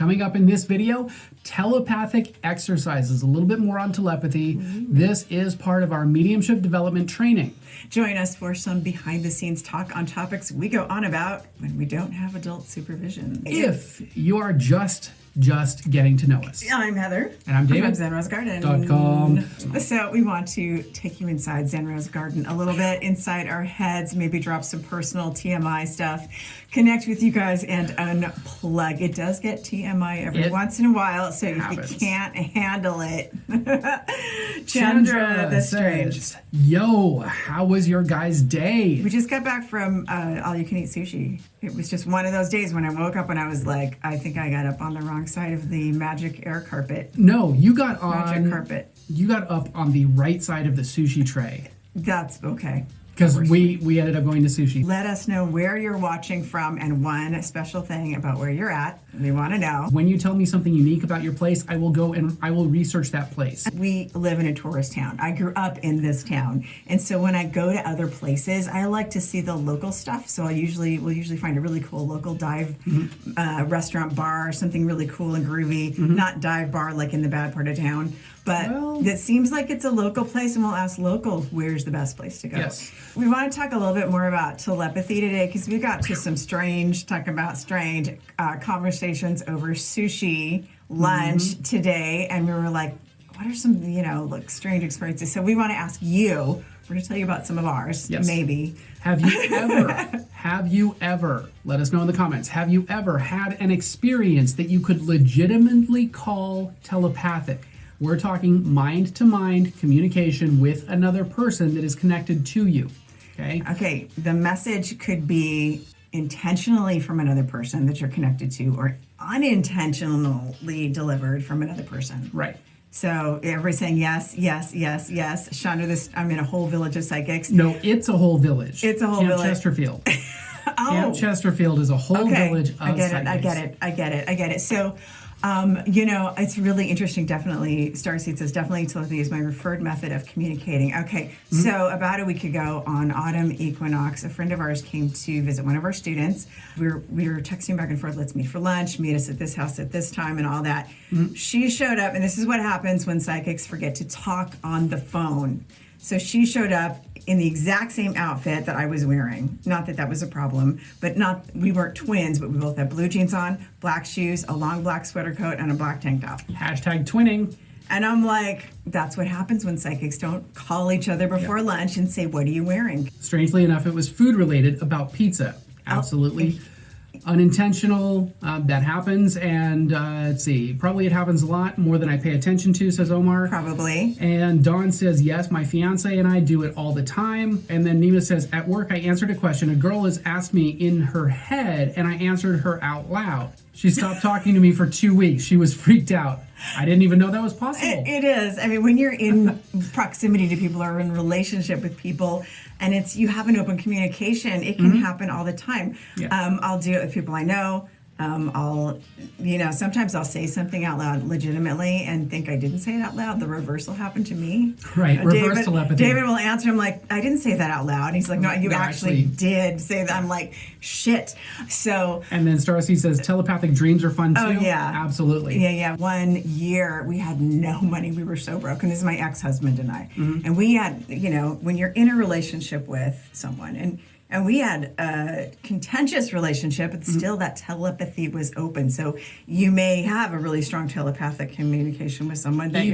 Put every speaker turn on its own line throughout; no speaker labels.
Coming up in this video, telepathic exercises, a little bit more on telepathy. This is part of our mediumship development training.
Join us for some behind-the-scenes talk on topics we go on about when we don't have adult supervision.
If you are just getting to know us.
I'm Heather.
And I'm David.
From
ZenRoseGarden.com.
So we want to take you inside Zen Rose Garden a little bit, inside our heads, maybe drop some personal TMI stuff, connect with you guys, and unplug. It does get TMI every once in a while, so if you can't handle it. Chandra the Strange.
Says, yo, how was your guys' day?
We just got back from all-you-can-eat sushi. It was just one of those days when I woke up and I was like, I think I got up on the wrong side of the magic air carpet.
No, you got
Magic carpet.
You got up on the right side of the sushi tray.
That's okay.
Because we ended up going to sushi.
Let us know where you're watching from, and one special thing about where you're at. We want to know.
When you tell me something unique about your place, I will go and I will research that place.
We live in a tourist town. I grew up in this town. And so when I go to other places, I like to see the local stuff. So we'll usually find a really cool local dive restaurant bar, something really cool and groovy. Not dive bar like in the bad part of town, but that seems like it's a local place, and we'll ask locals where's the best place to go.
Yes.
We want to talk a little bit more about telepathy today because we got to some strange conversations over sushi lunch today, and we were like, what are some strange experiences? So we want to ask you. We're going to tell you about some of ours.
Yes.
Maybe.
Have you ever, let us know in the comments, have you ever had an experience that you could legitimately call telepathic? We're talking mind-to-mind communication with another person that is connected to you. Okay,
the message could be intentionally from another person that you're connected to, or unintentionally delivered from another person.
Right.
So everybody's saying yes, yes, yes, yes. Chandra, I'm in a whole village of psychics.
No, it's a whole village.
It's a whole village.
Chesterfield. Camp Chesterfield is a whole village of psychics.
I get it. So, it's really interesting. Definitely, Starseed says, definitely telepathy is my preferred method of communicating. Okay, so about a week ago on autumn equinox, a friend of ours came to visit one of our students. We were texting back and forth, let's meet for lunch, meet us at this house at this time and all that. She showed up, and this is what happens when psychics forget to talk on the phone. So she showed up in the exact same outfit that I was wearing. Not that that was a problem, but we weren't twins, but we both had blue jeans on, black shoes, a long black sweater coat, and a black tank top.
Hashtag twinning.
And I'm like, that's what happens when psychics don't call each other before lunch and say, what are you wearing?
Strangely enough, it was food related about pizza. Absolutely. Unintentional, that happens, and let's see, probably it happens a lot, more than I pay attention to, says Omar.
Probably.
And Dawn says, yes, my fiance and I do it all the time. And then Nima says, at work I answered a question. A girl has asked me in her head, and I answered her out loud. She stopped talking to me for 2 weeks. She was freaked out. I didn't even know that was possible.
It is. I mean, when you're in proximity to people or in relationship with people, and you have an open communication, it can happen all the time. Yeah. I'll do it with people I know. Sometimes I'll say something out loud legitimately and think I didn't say it out loud. The reverse will happen to me.
Right, reverse telepathy.
David will answer him like, I didn't say that out loud. And he's like, no, you actually did say that. I'm like, shit. So.
And then Starcy says, telepathic dreams are fun too.
Oh, yeah.
Absolutely.
Yeah. 1 year, we had no money. We were so broke. And this is my ex-husband and I. And we had, when you're in a relationship with someone, and we had a contentious relationship, but still that telepathy was open. So you may have a really strong telepathic communication with someone that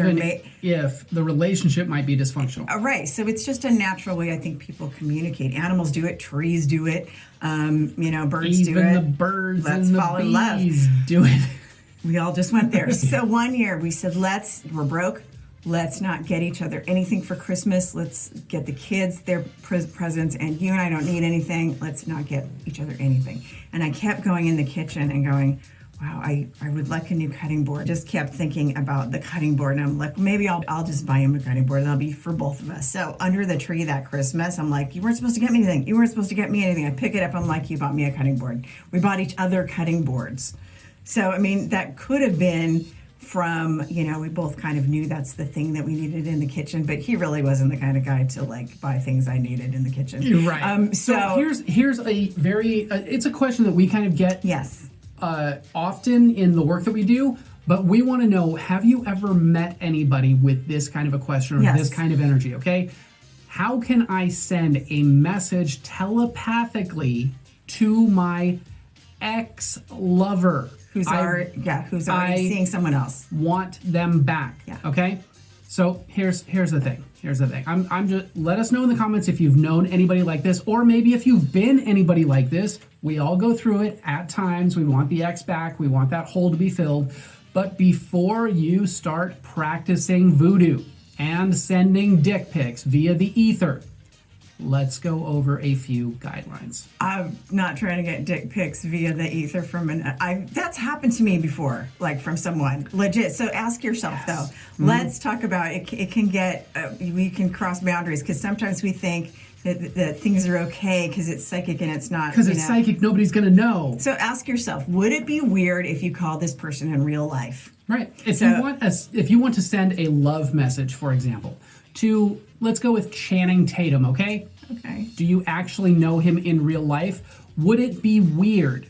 if the relationship might be dysfunctional.
Right. So it's just a natural way I think people communicate. Animals do it. Trees do it. Birds do it.
Even the birds
Let's
and the
fall in love.
bees do it.
We all just went there. So 1 year we said, we're broke. Let's not get each other anything for Christmas. Let's get the kids their presents, and you and I don't need anything. Let's not get each other anything. And I kept going in the kitchen and going, wow, I would like a new cutting board. Just kept thinking about the cutting board, and I'm like, maybe I'll just buy him a cutting board, and that'll be for both of us. So under the tree that Christmas, I'm like, you weren't supposed to get me anything. You weren't supposed to get me anything. I pick it up. I'm like, you bought me a cutting board. We bought each other cutting boards. So, I mean, that could have been from, we both kind of knew that's the thing that we needed in the kitchen, but he really wasn't the kind of guy to buy things I needed in the kitchen.
Right. So here's a very, it's a question that we kind of get.
Yes.
often in the work that we do, but we want to know, have you ever met anybody with this kind of a question or this kind of energy, okay? How can I send a message telepathically to my ex-lover?
Who's already seeing someone else.
Want them back, okay? So here's the thing. I'm just, let us know in the comments if you've known anybody like this, or maybe if you've been anybody like this. We all go through it at times. We want the ex back. We want that hole to be filled. But before you start practicing voodoo and sending dick pics via the ether, let's go over a few guidelines.
I'm not trying to get dick pics via the ether from that's happened to me before, like from someone legit. So ask yourself though. Let's talk about it. It can get we can cross boundaries because sometimes we think that things are okay because it's psychic and it's not.
Because it's psychic, nobody's gonna know.
So ask yourself: would it be weird if you called this person in real life?
Right. If you want to send a love message, for example, to, let's go with Channing Tatum, okay?
Okay.
Do you actually know him in real life? Would it be weird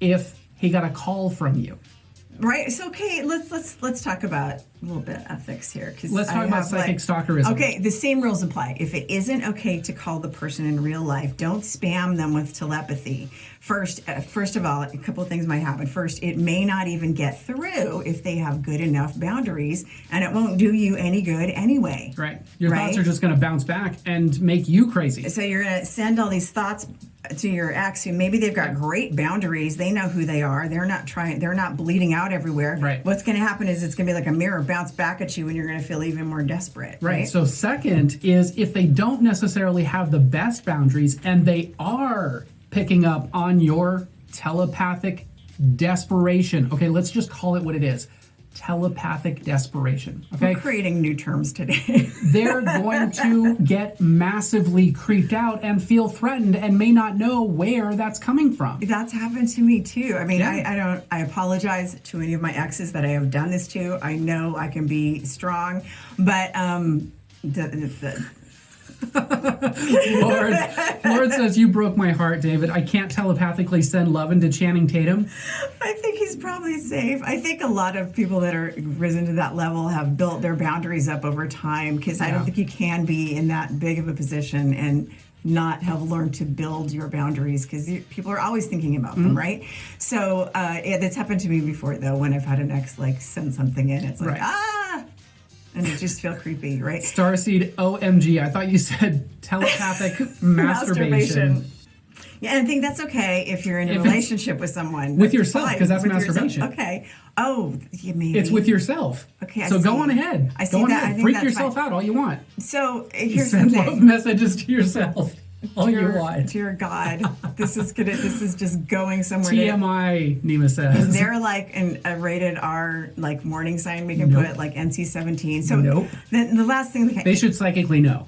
if he got a call from you?
Right. So okay, let's talk about a little bit ethics here because
let's talk about psychic stalkerism.
Okay, the same rules apply. If it isn't okay to call the person in real life, don't spam them with telepathy. First of all, a couple of things might happen. First, it may not even get through if they have good enough boundaries, and it won't do you any good anyway.
Right. Your thoughts are just going to bounce back and make you crazy.
So you're going to send all these thoughts to your ex who maybe they've got great boundaries. They know who they are. They're not bleeding out everywhere.
Right.
What's going to happen is it's going to be like a mirror bounce back at you and you're going to feel even more desperate.
Right. So second is if they don't necessarily have the best boundaries and they are picking up on your telepathic desperation. Okay, let's just call it what it is. Telepathic desperation. Okay.
We're creating new terms today.
They're going to get massively creeped out and feel threatened and may not know where that's coming from.
That's happened to me too. I mean, I apologize to any of my exes that I have done this to. I know I can be strong, but
Lord says, you broke my heart, David. I can't telepathically send love into Channing Tatum.
I think he's probably safe. I think a lot of people that are risen to that level have built their boundaries up over time because I don't think you can be in that big of a position and not have learned to build your boundaries because people are always thinking about them, right? So that's happened to me before, though, when I've had an ex like send something in. It's like, and it just feel creepy, right?
Starseed, OMG. I thought you said telepathic masturbation.
Yeah, and I think that's okay if you're in a relationship with someone.
With yourself, because that's masturbation.
Okay. Oh, you mean
it's with yourself.
Okay,
so go on ahead.
I see
go on
that.
ahead.
I think
Freak yourself out all you want.
So here's
Send
the thing.
love messages to yourself. All you want.
Dear God, this is just going somewhere.
TMI, Nima says.
Is there like a rated R like warning sign we can put like NC-17? So the last thing
they should psychically know.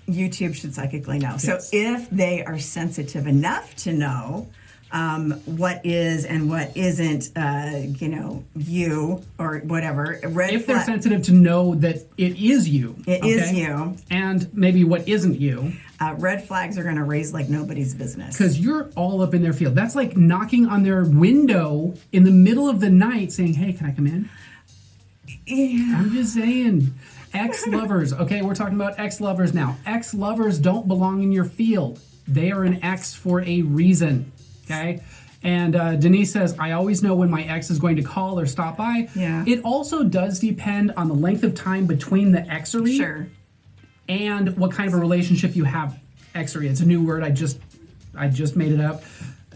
YouTube should psychically know. So if they are sensitive enough to know what is and what isn't, you or whatever.
If they're sensitive to know that it is you.
It is you.
And maybe what isn't you.
Red flags are going to raise like nobody's business.
Because you're all up in their field. That's like knocking on their window in the middle of the night saying, hey, can I come in?
Yeah.
I'm just saying. Ex-lovers. Okay, we're talking about ex-lovers now. Ex-lovers don't belong in your field. They are an ex for a reason. Okay? And Denise says, I always know when my ex is going to call or stop by.
Yeah.
It also does depend on the length of time between the exery.
Sure.
And what kind of a relationship you have. Exery. It's a new word. I just made it up.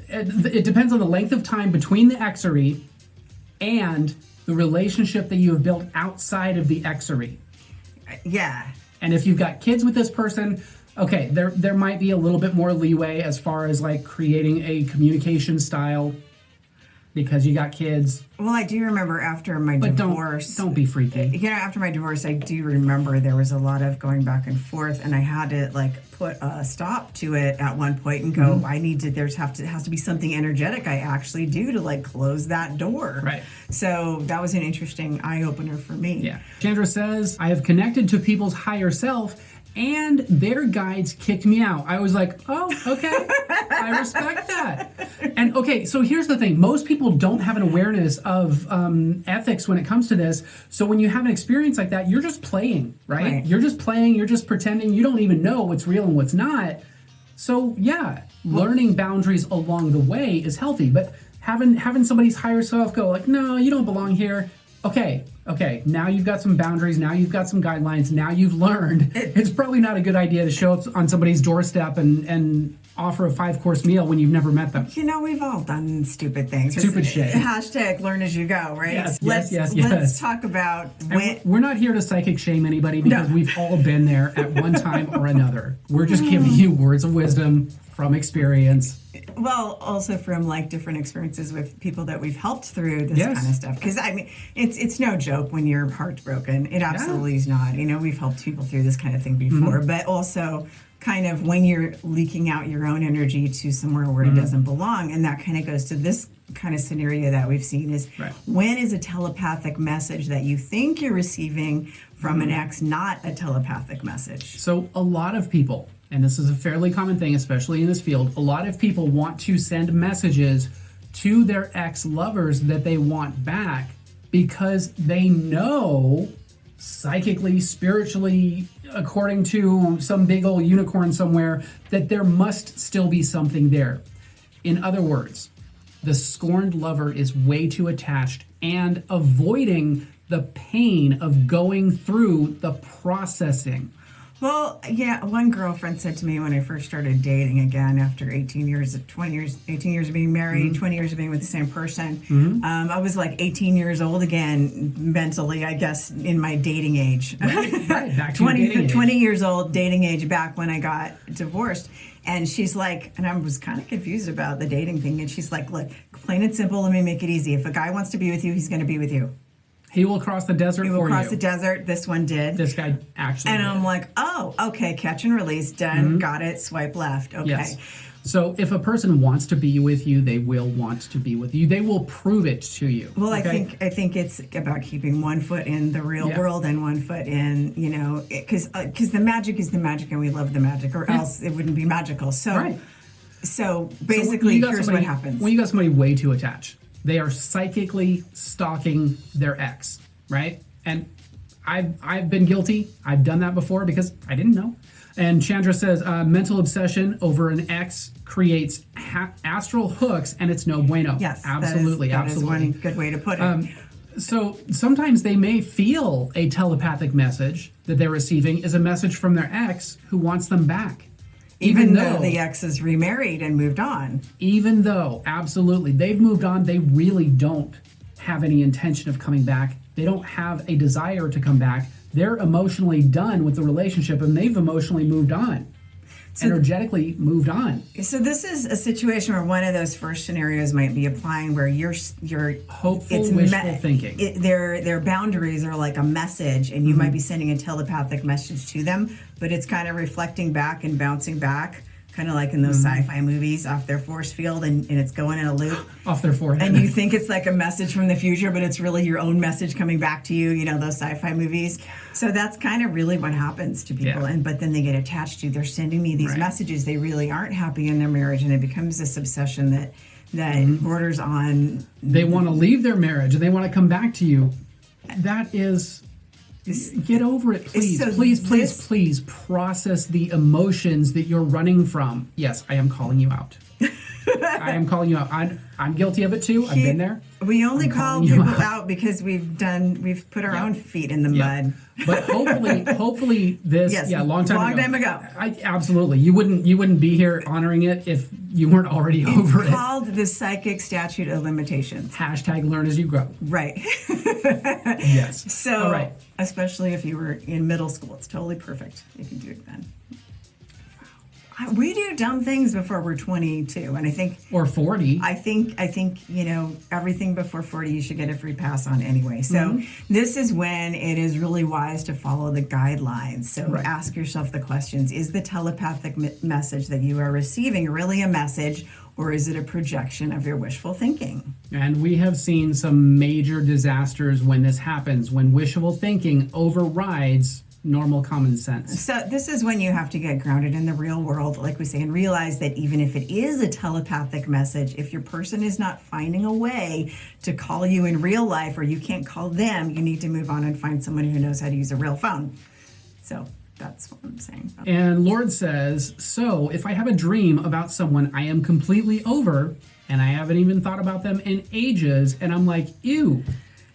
It depends on the length of time between the exery and the relationship that you have built outside of the exery.
Yeah.
And if you've got kids with this person, okay, there might be a little bit more leeway as far as like creating a communication style because you got kids.
Well, I do remember after my divorce.
Don't be freaky.
After my divorce, I do remember there was a lot of going back and forth, and I had to like put a stop to it at one point and go, I need to. It has to be something energetic I actually do to like close that door.
Right.
So that was an interesting eye opener for me.
Yeah. Chandra says, I have connected to people's higher self, and their guides kicked me out. I was like, oh, okay. I respect that. Yeah. And okay, so here's the thing. Most people don't have an awareness of ethics when it comes to this. So when you have an experience like that, you're just playing, right? You're just playing, you're just pretending. You don't even know what's real and what's not. So yeah, learning boundaries along the way is healthy. But having somebody's higher self go like, no, you don't belong here. Okay, now you've got some boundaries, now you've got some guidelines, now you've learned. It's probably not a good idea to show up on somebody's doorstep and offer a 5-course meal when you've never met them.
You know, we've all done stupid things.
Stupid shit.
Hashtag learn as you go, right?
Yes,
Let's talk about when...
We're not here to psychic shame anybody because we've all been there at one time or another. We're just giving you words of wisdom from experience.
Well, also from like different experiences with people that we've helped through this kind of stuff. Because I mean, it's no joke when your heart's broken. It absolutely is not. You know, we've helped people through this kind of thing before, but also kind of when you're leaking out your own energy to somewhere where it doesn't belong. And that kind of goes to this kind of scenario that we've seen is when is a telepathic message that you think you're receiving from an ex not a telepathic message?
So a lot of people, and this is a fairly common thing, especially in this field, a lot of people want to send messages to their ex-lovers that they want back because they know psychically, spiritually, according to some big old unicorn somewhere, that there must still be something there. In other words, the scorned lover is way too attached and avoiding the pain of going through the processing.
Well, yeah, one girlfriend said to me when I first started dating again after 18 years of being married, 20 years of being with the same person. I was like 18 years old again, mentally, I guess, in my dating age.
Right, back to
20 years old, dating age, back when I got divorced. And she's like, and I was kind of confused about the dating thing. And she's like, look, plain and simple, let me make it easy. If a guy wants to be with you, he's going to be with you.
He will cross the desert for you.
He will cross the desert. This one did.
This guy actually
And
did.
I'm like, oh, okay, catch and release, done, got it, swipe left, okay.
Yes. So if a person wants to be with you, they will want to be with you. They will prove it to you.
Well, okay? I think it's about keeping one foot in the real world and one foot in, you know, because the magic is the magic and we love the magic, or else it wouldn't be magical. So, so basically, here's what happens.
When you got somebody way too attached, they are psychically stalking their ex, right? And I've been guilty. I've done that before because I didn't know. And Chandra says, mental obsession over an ex creates astral hooks, and it's no bueno.
Yes,
absolutely,
that is one good way to put it.
So sometimes they may feel a telepathic message that they're receiving is a message from their ex who wants them back.
Even though the ex is remarried and moved on.
Even though, absolutely, they've moved on, they really don't have any intention of coming back. They don't have a desire to come back. They're emotionally done with the relationship, and they've emotionally moved on. Energetically moved on.
So this is a situation where one of those first scenarios might be applying where you're
hopeful, wishful thinking.
Their boundaries are like a message, and you might be sending a telepathic message to them, but it's kind of reflecting back and bouncing back, kind of like in those sci-fi movies, off their force field, and it's going in a loop.
Off their forehead.
And you think it's like a message from the future, but it's really your own message coming back to you, you know, those sci-fi movies. So that's kind of really what happens to people.
Yeah.
But then they get attached to, they're sending me these messages. They really aren't happy in their marriage, and it becomes this obsession that borders on...
They want to leave their marriage, and they want to come back to you. That is... Get over it, please.
So
please process the emotions that you're running from. Yes, I am calling you out. I am calling you out. I'm guilty of it too. I've been there.
We only call people out because we've put our own feet in the mud.
But hopefully this long time
ago.
Absolutely. You wouldn't be here honoring it if you weren't already over it.
It's called the psychic statute of limitations.
Hashtag learn as you grow.
Right.
Yes.
So
all right.
Especially if you were in middle school, it's totally perfect. You can do it then. We do dumb things before we're 22, and I think...
Or 40.
I think you know, everything before 40 you should get a free pass on anyway. So this is when it is really wise to follow the guidelines. So ask yourself the questions. Is the telepathic message that you are receiving really a message, or is it a projection of your wishful thinking?
And we have seen some major disasters when this happens, when wishful thinking overrides normal common sense.
So this is when you have to get grounded in the real world, like we say, and realize that even if it is a telepathic message, if your person is not finding a way to call you in real life, or you can't call them, you need to move on and find someone who knows how to use a real phone. So that's what I'm saying.
And Lord says, so if I have a dream about someone I am completely over, and I haven't even thought about them in ages, and I'm like, ew,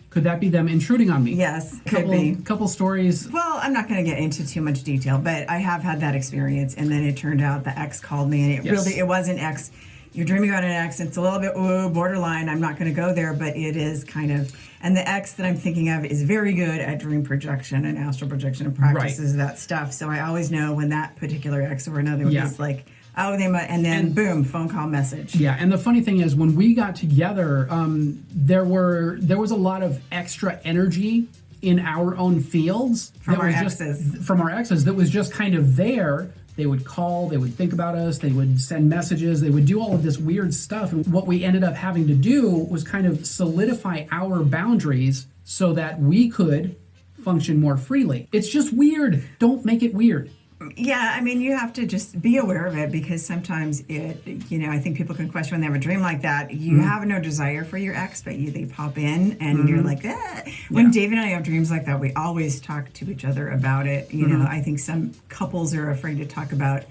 could that be them intruding on me?
Yes, could be.
Couple stories.
Well, I'm not going to get into too much detail, but I have had that experience, and then it turned out the ex called me, and it wasn't ex. You're dreaming about an ex, it's a little bit borderline. I'm not going to go there, but it is kind of. And the ex that I'm thinking of is very good at dream projection and astral projection and practices that stuff. So I always know when that particular ex or another is like, oh, they might, and then boom, phone call message.
Yeah, and the funny thing is, when we got together, there was a lot of extra energy in our own fields
from our exes
that was just kind of there. They would call, they would think about us, they would send messages, they would do all of this weird stuff. And what we ended up having to do was kind of solidify our boundaries so that we could function more freely. It's just weird. Don't make it weird.
Yeah, I mean, you have to just be aware of it, because sometimes I think people can question when they have a dream like that. You have no desire for your ex, but they pop in and you're like, ah. When David and I have dreams like that, we always talk to each other about it. You know, I think some couples are afraid to talk about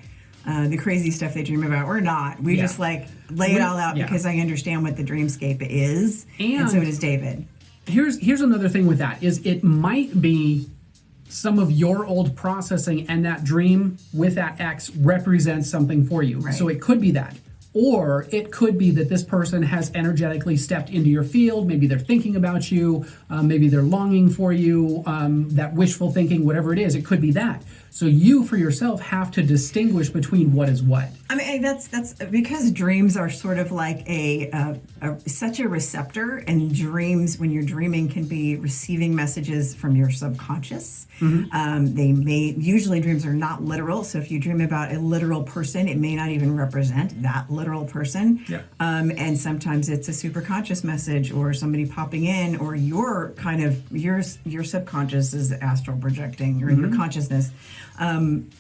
the crazy stuff they dream about. We're not. We just lay it all out because I understand what the dreamscape is. And so does David.
Here's another thing with that is it might be some of your old processing, and that dream with that ex represents something for you. Right. So it could be that. Or it could be that this person has energetically stepped into your field. Maybe they're thinking about you. Maybe they're longing for you. That wishful thinking, whatever it is, it could be that. So you, for yourself, have to distinguish between what is what.
I mean, that's because dreams are sort of like such a receptor, and dreams, when you're dreaming, can be receiving messages from your subconscious. Usually dreams are not literal. So if you dream about a literal person, it may not even represent that literal person.
Yep.
And sometimes it's a superconscious message, or somebody popping in, or your subconscious is astral projecting, or your consciousness.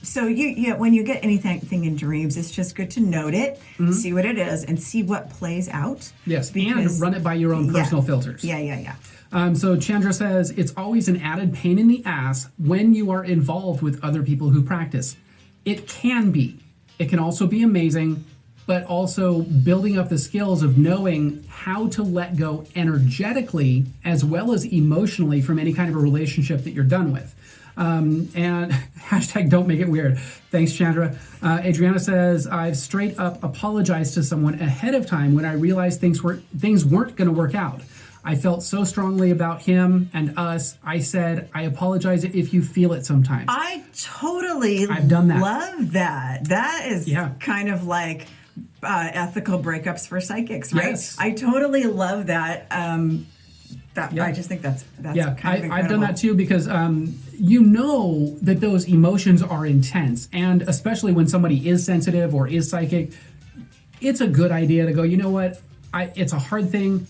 So when you get anything in dreams, it's just good to note it, see what it is, and see what plays out.
Yes, and run it by your own personal filters.
Yeah.
So Chandra says, it's always an added pain in the ass when you are involved with other people who practice. It can be. It can also be amazing, but also building up the skills of knowing how to let go energetically as well as emotionally from any kind of a relationship that you're done with. And hashtag don't make it weird. Thanks, Chandra. Adriana says, I've straight up apologized to someone ahead of time when I realized things weren't going to work out. I felt so strongly about him and us. I said, I apologize if you feel it sometimes.
I've done that. Love that. That is kind of like ethical breakups for psychics, right?
Yes.
I totally love that. I just think that's kind of incredible.
I've done that too, because you know that those emotions are intense, and especially when somebody is sensitive or is psychic, it's a good idea to go, you know what, it's a hard thing,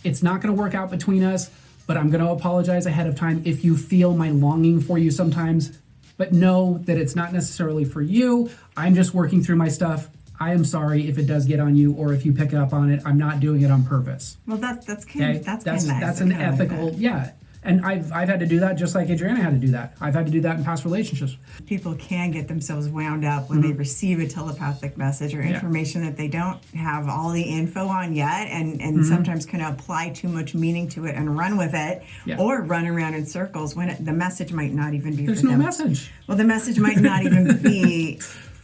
it's not going to work out between us, but I'm going to apologize ahead of time if you feel my longing for you sometimes, but know that it's not necessarily for you. I'm just working through my stuff. I am sorry if it does get on you, or if you pick up on it. I'm not doing it on purpose.
Well, that's kind of nice.
That's an ethical, And I've had to do that just like Adriana had to do that. I've had to do that in past relationships.
People can get themselves wound up when they receive a telepathic message or information that they don't have all the info on yet, and sometimes can apply too much meaning to it and run with it, or run around in circles when the message might not even be
There's
for them.
There's no message.
Well, the message might not even be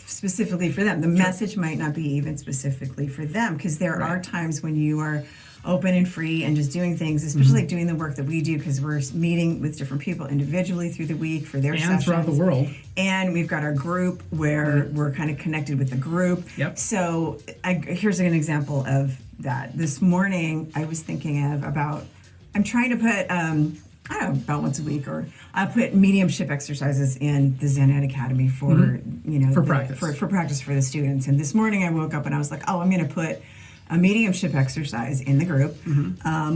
specifically for them. The message might not be even specifically for them, because there are times when you are open and free and just doing things, especially like doing the work that we do, because we're meeting with different people individually through the week for their sessions.
And throughout the world. And
we've got our group where we're kind of connected with the group.
Yep.
So here's an example of that. This morning I was thinking I'm trying to put, I don't know, about once a week, or I put mediumship exercises in the Zen Ed Academy for,
for practice.
For practice for the students. And this morning I woke up and I was like, I'm going to put a mediumship exercise in the group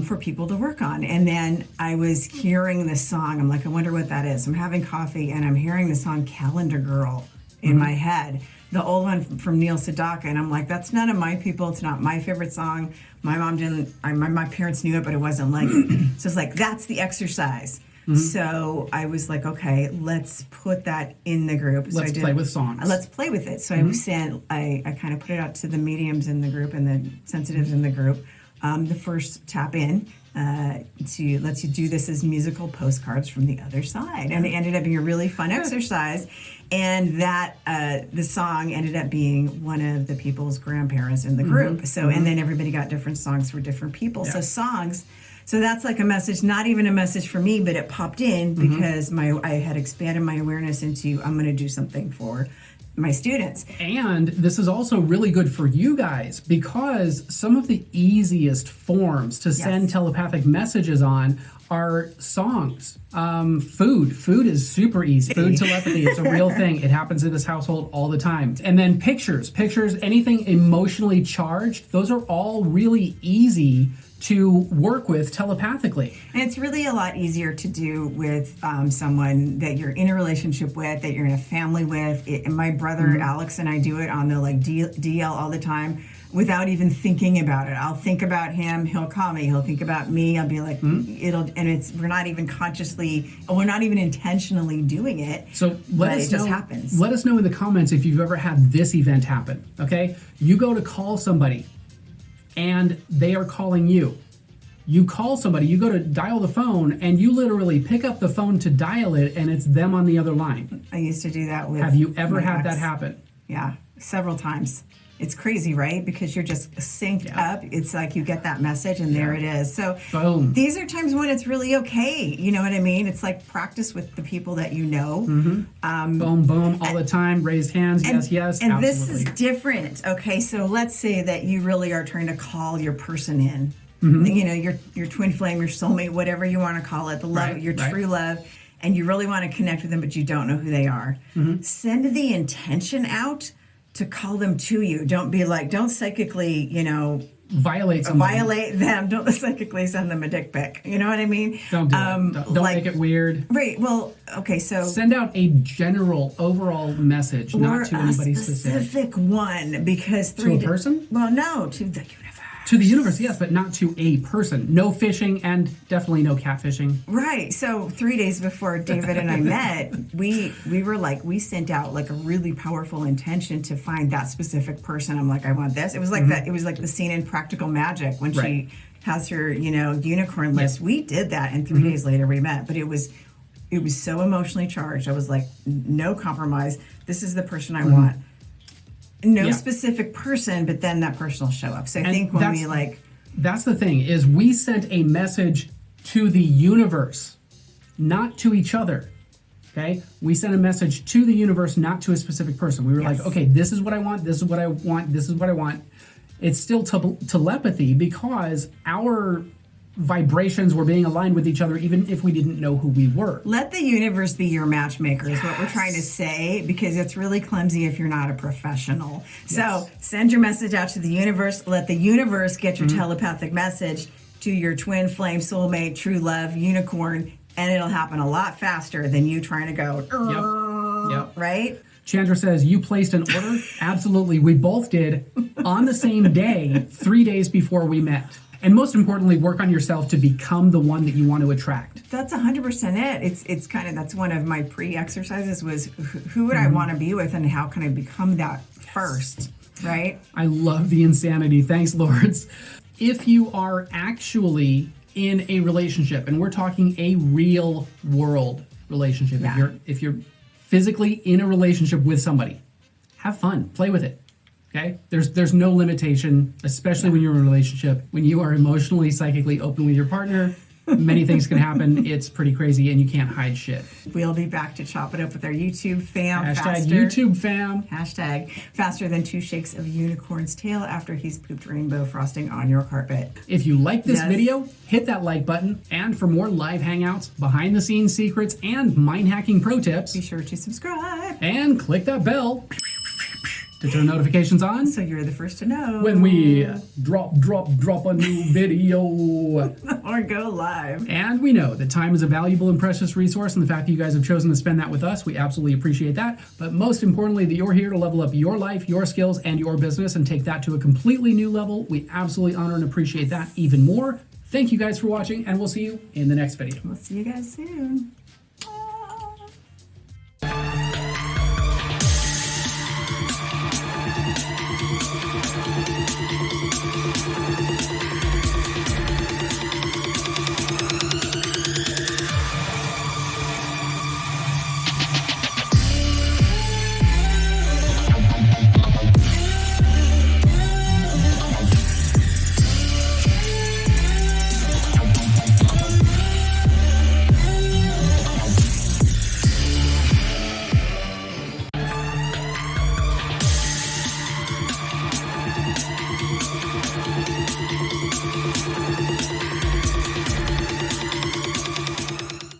for people to work on. And then I was hearing this song. I'm like, I wonder what that is. I'm having coffee and I'm hearing the song Calendar Girl in my head. The old one from Neil Sedaka. And I'm like, that's none of my people. It's not my favorite song. My mom didn't, my parents knew it, but it wasn't like it. So it's like, that's the exercise. So I was like, okay, let's put that in the group. So
Let's play with songs.
Let's play with it. So I kind of put it out to the mediums in the group and the sensitives in the group. The first tap in to lets you do this as musical postcards from the other side. And it ended up being a really fun exercise. And that the song ended up being one of the people's grandparents in the group. So and then everybody got different songs for different people. So songs. So that's like a message, not even a message for me, but it popped in because I had expanded my awareness into I'm going to do something for my students.
And this is also really good for you guys because some of the easiest forms to send telepathic messages on are songs. Food is super easy. Food telepathy, it's a real thing. It happens in this household all the time. And then pictures, anything emotionally charged, those are all really easy to work with telepathically.
And it's really a lot easier to do with someone that you're in a relationship with, that you're in a family with. And my brother Alex and I do it on the DL all the time without even thinking about it. I'll think about him, he'll call me, he'll think about me, I'll be like, we're not even intentionally doing it.
So let us know,
just happens.
Let us know in the comments if you've ever had this event happen, okay? You go to call somebody and they are calling you. You call somebody, you go to dial the phone, and you literally pick up the phone to dial it, and it's them on the other line.
I used to do that with
Have you ever
my
had
ex.
that happen?
Yeah, several times. It's crazy, right? Because you're just synced up. It's like you get that message and there it is. So
boom.
These are times when it's really okay. You know what I mean? It's like practice with the people that you know.
Boom, boom, all the time. Raised hands, yes.
And
absolutely.
this is different. Okay, so let's say that you really are trying to call your person in. You know, your twin flame, your soulmate, whatever you want to call it, the love, your true love. And you really want to connect with them, but you don't know who they are. Send the intention out to call them to you. Don't psychically,
violate somebody.
Violate them. Don't psychically send them a dick pic. You know what I mean?
Don't do it. Don't make it weird.
Right. Well, okay, so
send out a general, overall message, not to anybody
specific one, because
to a person?
Well, no, to the universe.
To the universe, yes, but not to a person. No fishing and definitely no catfishing.
Right. So 3 days before David and I met, we were like, we sent out like a really powerful intention to find that specific person. I'm like, I want this. It was like that. It was like the scene in Practical Magic when she has her, unicorn list. Yep. We did that, and 3 days later we met. But it was so emotionally charged. I was like, no compromise. This is the person I want. No specific person, but then that person will show up. So I think when we
that's the thing, is we sent a message to the universe, not to each other. Okay? We sent a message to the universe, not to a specific person. We were like, okay, this is what I want, this is what I want, this is what I want. It's still telepathy because our vibrations were being aligned with each other even if we didn't know who we were.
Let the universe be your matchmaker is what we're trying to say, because it's really clumsy if you're not a professional. So send your message out to the universe. Let the universe get your telepathic message to your twin flame, soulmate, true love, unicorn, and it'll happen a lot faster than you trying to go,
Yep.
Right?
Chandra says, you placed an order? Absolutely. We both did on the same day, 3 days before we met. And most importantly, work on yourself to become the one that you want to attract.
That's 100% it. It's kind of, that's one of my pre-exercises was who would I want to be with and how can I become that first, right?
I love the insanity. Thanks, Lords. If you are actually in a relationship, and we're talking a real world relationship, if you're physically in a relationship with somebody, have fun, play with it. Okay? There's no limitation, especially when you're in a relationship. When you are emotionally, psychically open with your partner, many things can happen. It's pretty crazy, and you can't hide shit.
We'll be back to chop it up with our YouTube fam.
Hashtag YouTube fam.
Hashtag faster than 2 shakes of a unicorn's tail after he's pooped rainbow frosting on your carpet.
If you like this video, hit that like button. And for more live hangouts, behind the scenes secrets, and mind hacking pro tips,
be sure to subscribe.
And click that bell. to turn notifications on
So you're the first to know.
when we drop a new video.
Or go live.
And we know that time is a valuable and precious resource, and the fact that you guys have chosen to spend that with us, we absolutely appreciate that. But most importantly, that you're here to level up your life, your skills, and your business and take that to a completely new level. We absolutely honor and appreciate that even more. Thank you guys for watching, and we'll see you in the next video.
We'll see you guys soon.